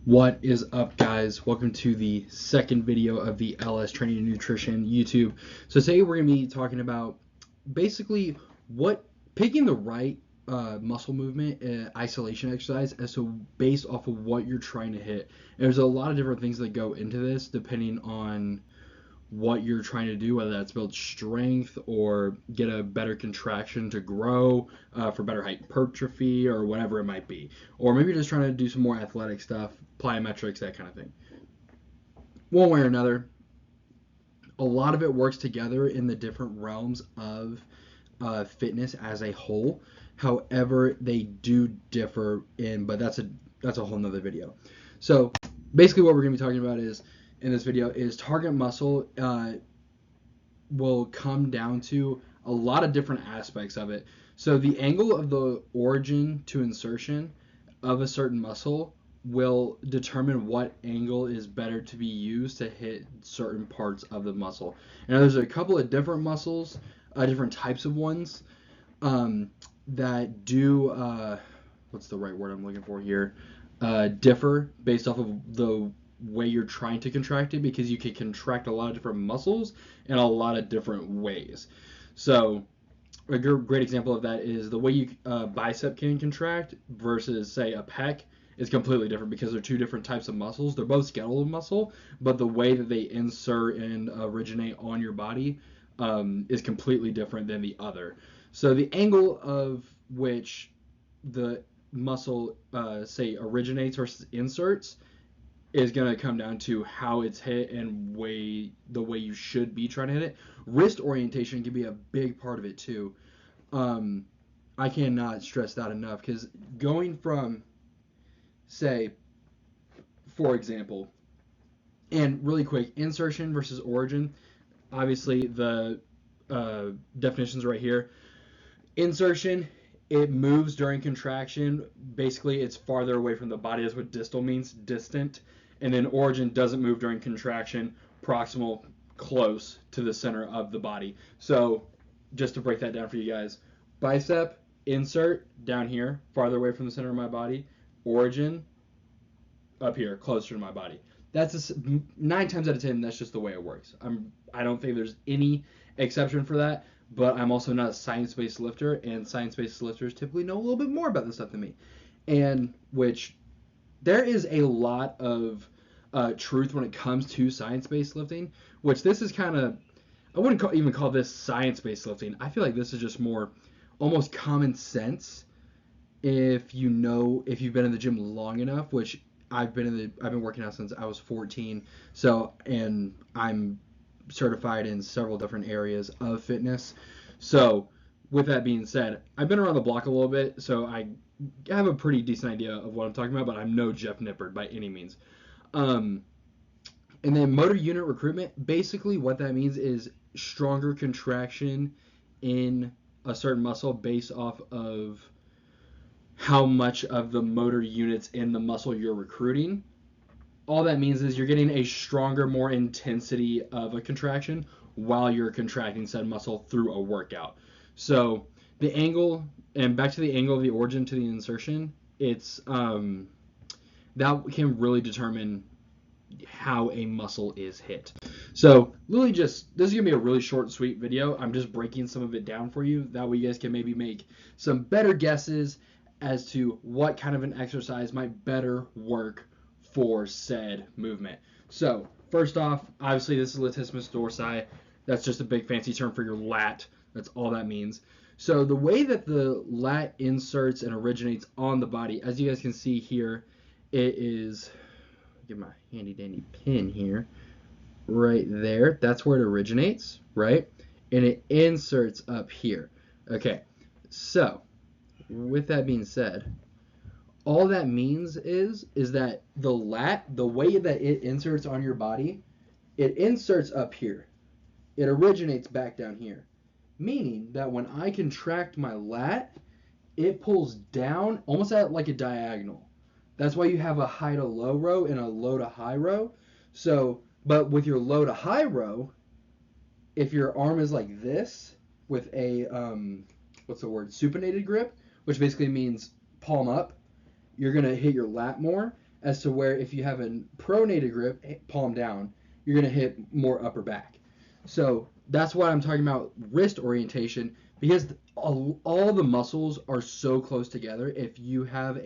What is up, guys? Welcome to the second video of the LS Training and Nutrition YouTube. So today we're going to be talking about basically picking the right muscle movement isolation exercise as to based off of what you're trying to hit. And there's a lot of different things that go into this depending on what you're trying to do, whether that's build strength or get a better contraction to grow for better hypertrophy or whatever it might be. Or maybe you're just trying to do some more athletic stuff, plyometrics, that kind of thing. One way or another, a lot of it works together in the different realms of fitness as a whole. However, they do differ but that's a whole nother video. So basically what we're going to be talking about is in this video is target muscle will come down to a lot of different aspects of it. So the angle of the origin to insertion of a certain muscle will determine what angle is better to be used to hit certain parts of the muscle. Now there's a couple of different muscles, different types of ones that do, what's the right word I'm looking for here, differ based off of the way you're trying to contract it, because you can contract a lot of different muscles in a lot of different ways. So a great example of that is the way you bicep can contract versus say a pec is completely different because they're two different types of muscles. They're both skeletal muscle, but the way that they insert and originate on your body is completely different than the other. So the angle of which the muscle say originates versus inserts is going to come down to how it's hit and the way you should be trying to hit it. Wrist orientation can be a big part of it too. I cannot stress that enough, because going from, say, for example, and really quick, insertion versus origin, obviously the definitions right here. Insertion, it moves during contraction. Basically, it's farther away from the body. That's what distal means, distant. And then origin doesn't move during contraction, proximal, close to the center of the body. So just to break that down for you guys, bicep, insert, down here, farther away from the center of my body. Origin, up here, closer to my body. That's 9 times out of 10, that's just the way it works. I don't think there's any exception for that, but I'm also not a science-based lifter, and science-based lifters typically know a little bit more about this stuff than me. And which there is a lot of truth when it comes to science-based lifting, which this is kind of, I wouldn't even call this science-based lifting. I feel like this is just more almost common sense if you've been in the gym long enough, which I've been working out since I was 14. So, and I'm certified in several different areas of fitness. So, with that being said, I've been around the block a little bit, so I have a pretty decent idea of what I'm talking about, but I'm no Jeff Nippard by any means. And then motor unit recruitment, basically what that means is stronger contraction in a certain muscle based off of how much of the motor units in the muscle you're recruiting. All that means is you're getting a stronger, more intensity of a contraction while you're contracting said muscle through a workout. So the angle, and back to the angle of the origin to the insertion, it's that can really determine how a muscle is hit. So really this is gonna be a really short and sweet video. I'm just breaking some of it down for you. That way you guys can maybe make some better guesses as to what kind of an exercise might better work for said movement. So first off, obviously this is latissimus dorsi. That's just a big fancy term for your lat. That's all that means. So the way that the lat inserts and originates on the body, as you guys can see here, it is, get my handy dandy pin here, right there. That's where it originates, right? And it inserts up here. Okay, so with that being said, all that means is that the lat, the way that it inserts on your body, it inserts up here. It originates back down here. Meaning that when I contract my lat, it pulls down almost at like a diagonal. That's why you have a high to low row and a low to high row. So, but with your low to high row, if your arm is like this with a, what's the word, supinated grip, which basically means palm up, you're going to hit your lat more. as to where if you have a pronated grip, palm down, you're going to hit more upper back. So that's why I'm talking about wrist orientation, because all the muscles are so close together. If you have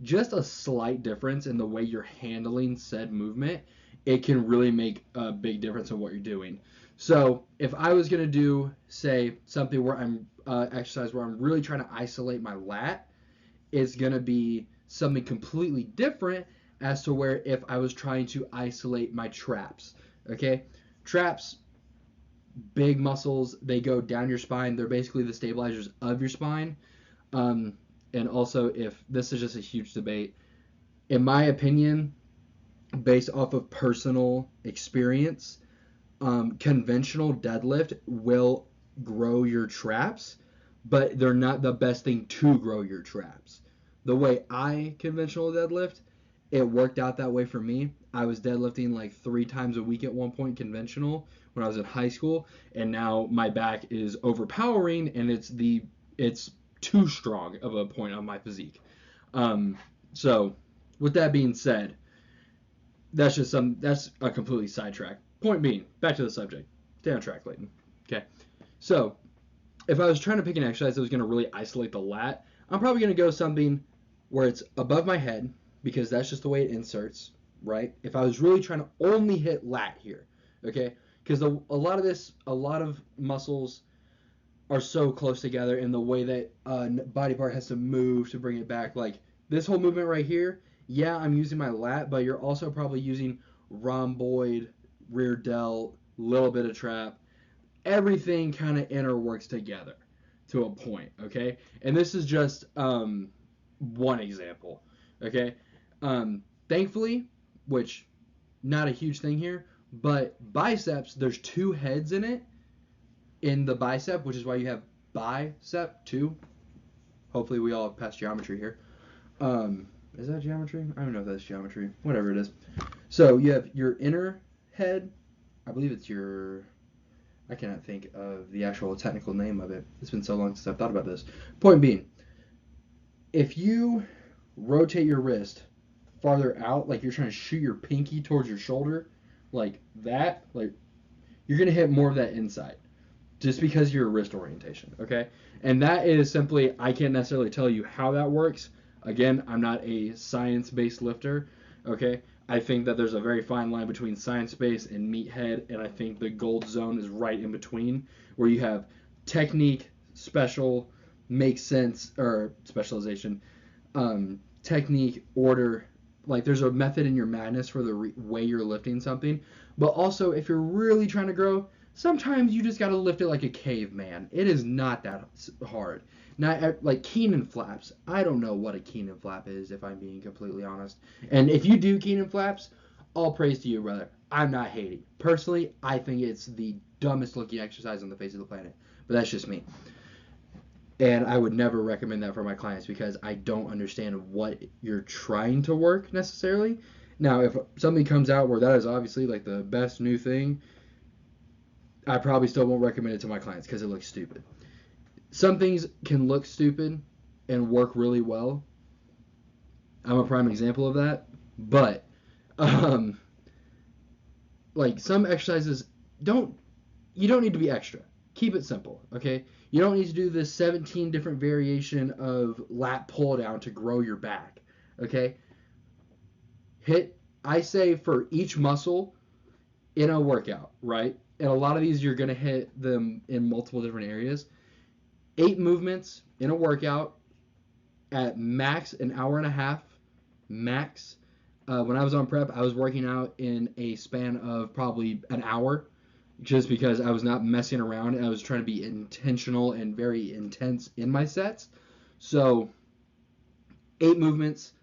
just a slight difference in the way you're handling said movement, it can really make a big difference in what you're doing. So if I was going to do, say, something where I'm exercise where I'm really trying to isolate my lat, it's going to be something completely different as to where if I was trying to isolate my traps. Okay? Traps, big muscles, they go down your spine. They're basically the stabilizers of your spine. And also, if this is just a huge debate, in my opinion, based off of personal experience, conventional deadlift will grow your traps, but they're not the best thing to grow your traps. The way I conventional deadlift, it worked out that way for me. I was deadlifting like 3 times a week at one point conventional when I was in high school, and now my back is overpowering, and it's too strong of a point on my physique. So with that being said, that's a completely sidetrack. Point being, back to the subject. Stay on track, Layton. Okay. So if I was trying to pick an exercise that was going to really isolate the lat, I'm probably going to go something where it's above my head, because that's just the way it inserts, right? If I was really trying to only hit lat here, okay? Because a lot of muscles are so close together in the way that a body part has to move to bring it back. Like this whole movement right here, yeah, I'm using my lat, but you're also probably using rhomboid, rear delt, little bit of trap. Everything kind of interworks together to a point, okay? And this is just one example, okay? Thankfully, which not a huge thing here, but biceps, there's 2 heads in the bicep, which is why you have bicep 2. Hopefully we all have passed geometry here. Is that geometry? I don't know if that's geometry. Whatever it is. So you have your inner head. I believe it's I cannot think of the actual technical name of it. It's been so long since I've thought about this. Point being, if you rotate your wrist farther out, like you're trying to shoot your pinky towards your shoulder, like that, like you're going to hit more of that inside just because of your wrist orientation, okay? And that is simply, I can't necessarily tell you how that works. Again, I'm not a science-based lifter, okay? I think that there's a very fine line between science-based and meathead, and I think the gold zone is right in between, where you have technique, special, makes sense, or specialization, technique, order. Like there's a method in your madness for the way you're lifting something, but also if you're really trying to grow, sometimes you just got to lift it like a caveman. It is not that hard. Not like Keenan flaps. I don't know what a Keenan flap is, if I'm being completely honest. And if you do Keenan flaps, all praise to you, brother. I'm not hating. Personally, I think it's the dumbest looking exercise on the face of the planet. But that's just me. And I would never recommend that for my clients because I don't understand what you're trying to work necessarily. Now, if something comes out where that is obviously like the best new thing, I probably still won't recommend it to my clients because it looks stupid. Some things can look stupid and work really well. I'm a prime example of that. But, like some exercises, you don't need to be extra. Keep it simple, okay? You don't need to do this 17 different variation of lat pull down to grow your back, okay? I say for each muscle in a workout, right? And a lot of these you're going to hit them in multiple different areas. 8 movements in a workout at max an hour and a half, max. When I was on prep, I was working out in a span of probably an hour just because I was not messing around and I was trying to be intentional and very intense in my sets. So 8 movements,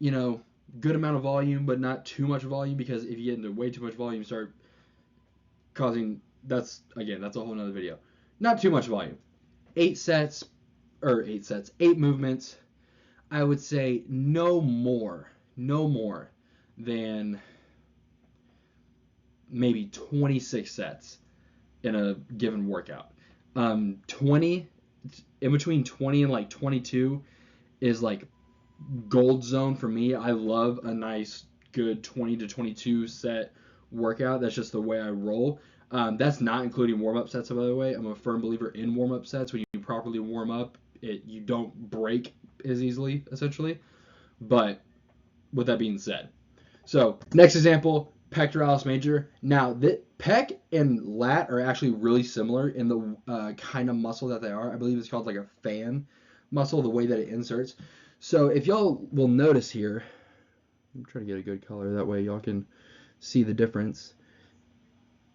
good amount of volume, but not too much volume because if you get into way too much volume, you start causing, that's a whole nother video. Not too much volume. 8 movements. I would say no more than maybe 26 sets in a given workout. 20, in between 20 and like 22 is like gold zone for me. I love a nice, good 20 to 22 set workout. That's just the way I roll. That's not including warm-up sets, by the way. I'm a firm believer in warm-up sets. When you properly warm up, you don't break as easily, essentially. But with that being said, so next example, pectoralis major. Now, the pec and lat are actually really similar in the kind of muscle that they are. I believe it's called like a fan muscle, the way that it inserts. So if y'all will notice here, I'm trying to get a good color, that way y'all can see the difference.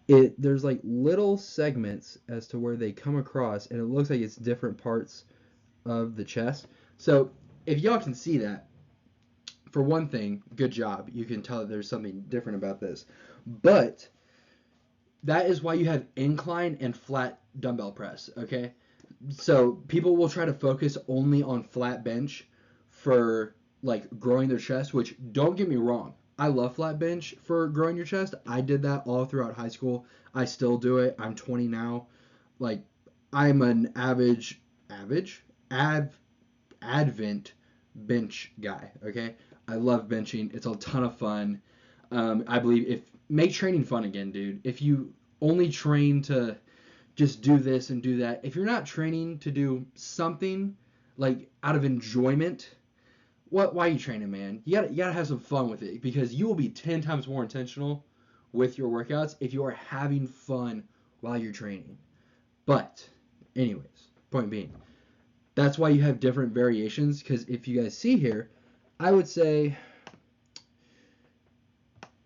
There's like little segments as to where they come across, and it looks like it's different parts of the chest. So if y'all can see that, for one thing, good job. You can tell that there's something different about this. But that is why you have incline and flat dumbbell press, okay? So people will try to focus only on flat bench for like growing their chest, which, don't get me wrong, I love flat bench for growing your chest. I did that all throughout high school. I still do it. I'm 20 now. Like, I'm an advent bench guy, okay? I love benching. It's a ton of fun. I believe make training fun again, dude. If you only train to just do this and do that, if you're not training to do something like out of enjoyment, why are you training, man? You gotta have some fun with it, because you will be 10 times more intentional with your workouts if you are having fun while you're training. But anyways, point being, that's why you have different variations, because if you guys see here, I would say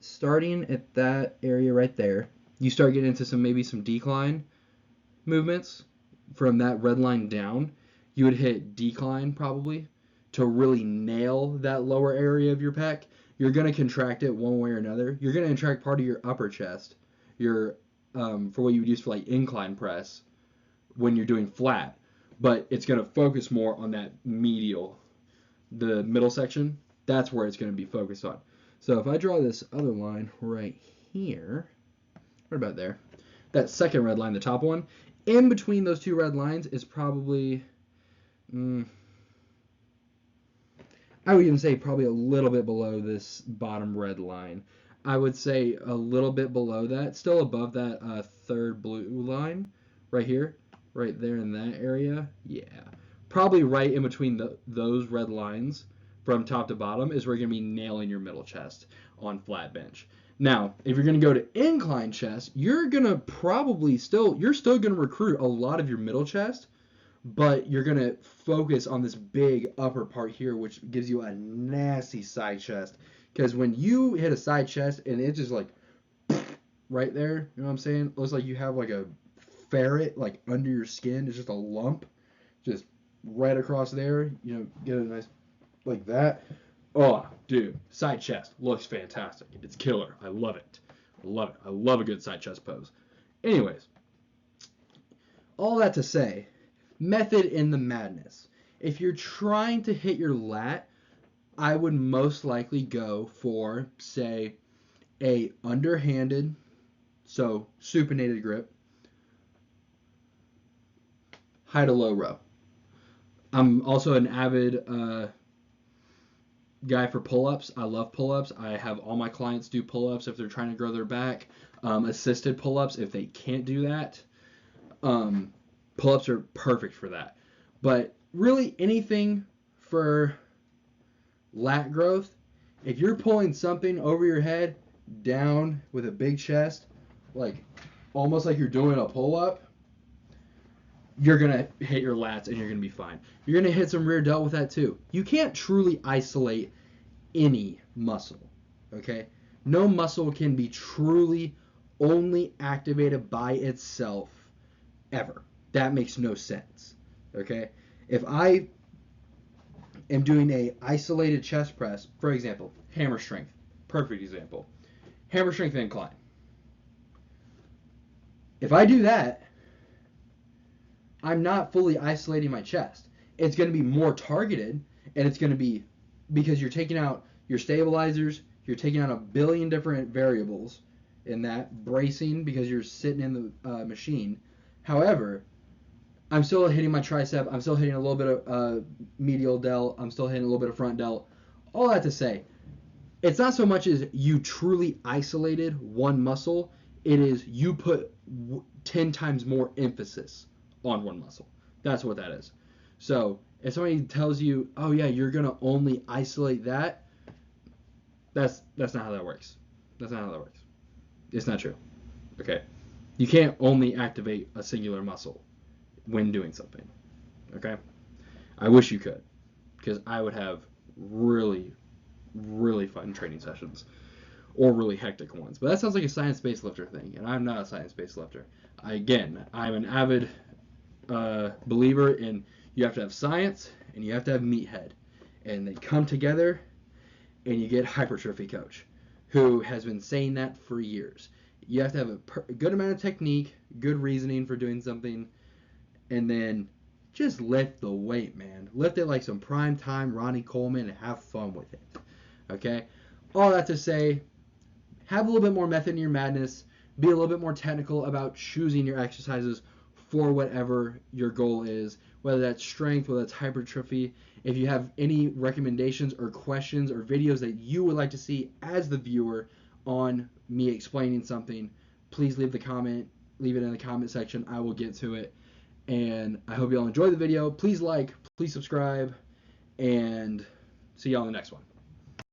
starting at that area right there, you start getting into maybe some decline movements from that red line down. You would hit decline probably to really nail that lower area of your pec. You're going to contract it one way or another. You're going to contract part of your upper chest, for what you would use for like incline press when you're doing flat, but it's going to focus more on that medial, the middle section. That's where it's going to be focused on. So if I draw this other line right here, right about there, that second red line, the top one, in between those two red lines is probably, I would even say probably a little bit below this bottom red line. I would say a little bit below that, still above that third blue line right here, right there in that area. Yeah, probably right in between those red lines from top to bottom is where you're going to be nailing your middle chest on flat bench. Now, if you're going to go to incline chest, you're going to probably still going to recruit a lot of your middle chest, but you're going to focus on this big upper part here, which gives you a nasty side chest. Because when you hit a side chest and it's just like right there, you know what I'm saying? It looks like you have like a ferret like under your skin. It's just a lump just right across there. You know, get a nice like that. Oh, dude, side chest looks fantastic. It's killer. I love it. I love it. I love a good side chest pose. Anyways, all that to say, method in the madness. If you're trying to hit your lat, I would most likely go for, say, a underhanded, so supinated grip, high to low row. I'm also an avid guy for pull-ups. I love pull-ups. I have all my clients do pull-ups if they're trying to grow their back. Assisted pull-ups if they can't do that. Pull-ups are perfect for that. But really anything for lat growth, if you're pulling something over your head down with a big chest, like almost like you're doing a pull-up, you're going to hit your lats and you're going to be fine. You're going to hit some rear delt with that too. You can't truly isolate any muscle, okay? No muscle can be truly only activated by itself ever. That makes no sense, okay? If I am doing a isolated chest press, for example, hammer strength, perfect example, hammer strength incline. If I do that, I'm not fully isolating my chest. It's going to be more targeted, and it's going to be because you're taking out your stabilizers, you're taking out a billion different variables in that, bracing because you're sitting in the machine. However, I'm still hitting my tricep. I'm still hitting a little bit of medial delt. I'm still hitting a little bit of front delt. All that to say, it's not so much as you truly isolated one muscle. It is you put 10 times more emphasis on one muscle. That's what that is. So if somebody tells you, oh yeah, you're going to only isolate that, that's not how that works. That's not how that works. It's not true. Okay? You can't only activate a singular muscle when doing something. Okay? I wish you could, because I would have really, really fun training sessions, or really hectic ones. But that sounds like a science-based lifter thing, and I'm not a science-based lifter. I'm an avid believer in you have to have science and you have to have meathead, and they come together, and you get hypertrophy coach, who has been saying that for years. You have to have a good amount of technique, good reasoning for doing something, and then just lift the weight, man. Lift it like some prime time Ronnie Coleman and have fun with it. Okay? All that to say, have a little bit more method in your madness. Be a little bit more technical about choosing your exercises for whatever your goal is, whether that's strength, whether that's hypertrophy. If you have any recommendations or questions or videos that you would like to see as the viewer on me explaining something, please leave it in the comment section. I will get to it. And I hope you all enjoy the video. Please like, please subscribe, and see y'all in the next one.